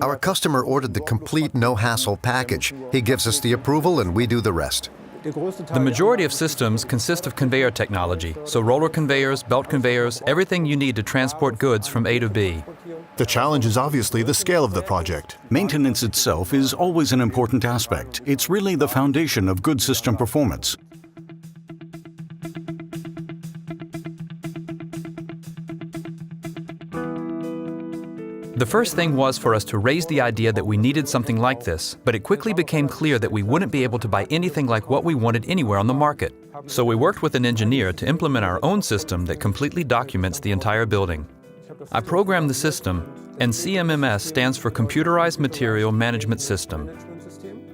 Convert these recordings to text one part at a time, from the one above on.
Our customer ordered the complete no-hassle package. He gives us the approval and we do the rest. The majority of systems consist of conveyor technology, so roller conveyors, belt conveyors, everything you need to transport goods from A to B. The challenge is obviously the scale of the project. Maintenance itself is always an important aspect. It's really the foundation of good system performance. The first thing was for us to raise the idea that we needed something like this, but it quickly became clear that we wouldn't be able to buy anything like what we wanted anywhere on the market. So we worked with an engineer to implement our own system that completely documents the entire building. I programmed the system, and CMMS stands for Computerized Material Management System.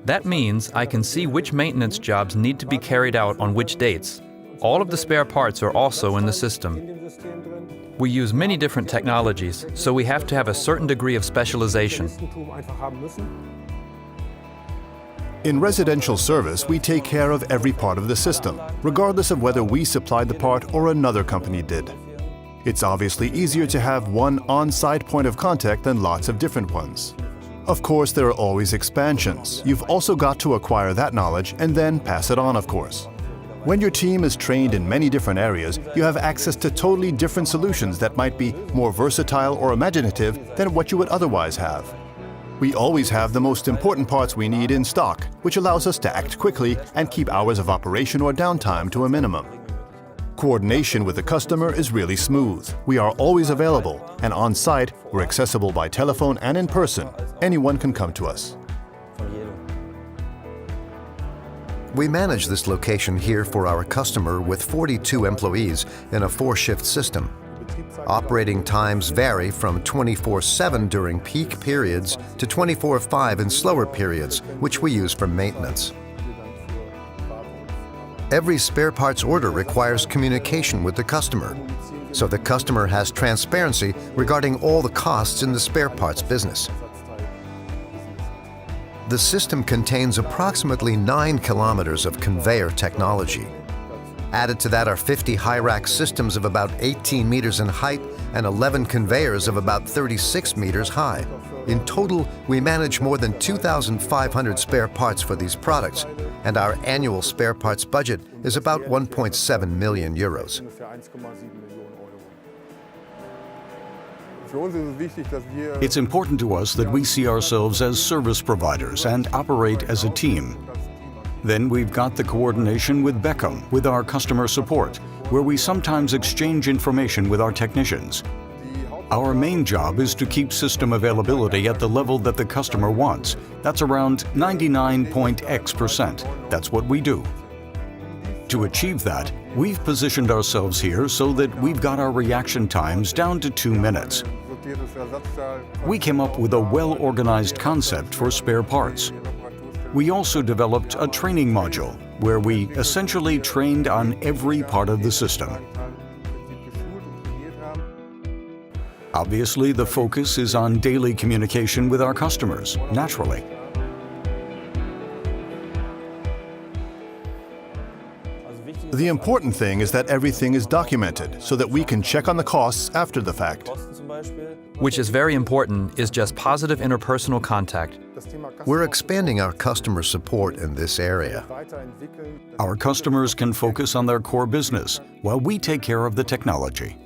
That means I can see which maintenance jobs need to be carried out on which dates. All of the spare parts are also in the system. We use many different technologies, so we have to have a certain degree of specialization. In residential service, we take care of every part of the system, regardless of whether we supplied the part or another company did. It's obviously easier to have one on-site point of contact than lots of different ones. Of course, there are always expansions. You've also got to acquire that knowledge and then pass it on, of course. When your team is trained in many different areas, you have access to totally different solutions that might be more versatile or imaginative than what you would otherwise have. We always have the most important parts we need in stock, which allows us to act quickly and keep hours of operation or downtime to a minimum. Coordination with the customer is really smooth. We are always available, and on-site, we're accessible by telephone and in person. Anyone can come to us. We manage this location here for our customer with 42 employees in a 4-shift system. Operating times vary from 24/7 during peak periods to 24/5 in slower periods, which we use for maintenance. Every spare parts order requires communication with the customer, so the customer has transparency regarding all the costs in the spare parts business. The system contains approximately 9 kilometers of conveyor technology. Added to that are 50 high-rack systems of about 18 meters in height and 11 conveyors of about 36 meters high. In total, we manage more than 2,500 spare parts for these products, and our annual spare parts budget is about 1.7 million euros. It's important to us that we see ourselves as service providers and operate as a team. Then we've got the coordination with BEUMER, with our customer support, where we sometimes exchange information with our technicians. Our main job is to keep system availability at the level that the customer wants. That's around 99.x%. That's what we do. To achieve that, we've positioned ourselves here so that we've got our reaction times down to 2 minutes. We came up with a well-organized concept for spare parts. We also developed a training module where we essentially trained on every part of the system. Obviously, the focus is on daily communication with our customers, naturally. The important thing is that everything is documented so that we can check on the costs after the fact. Which is very important, is just positive interpersonal contact. We're expanding our customer support in this area. Our customers can focus on their core business while we take care of the technology.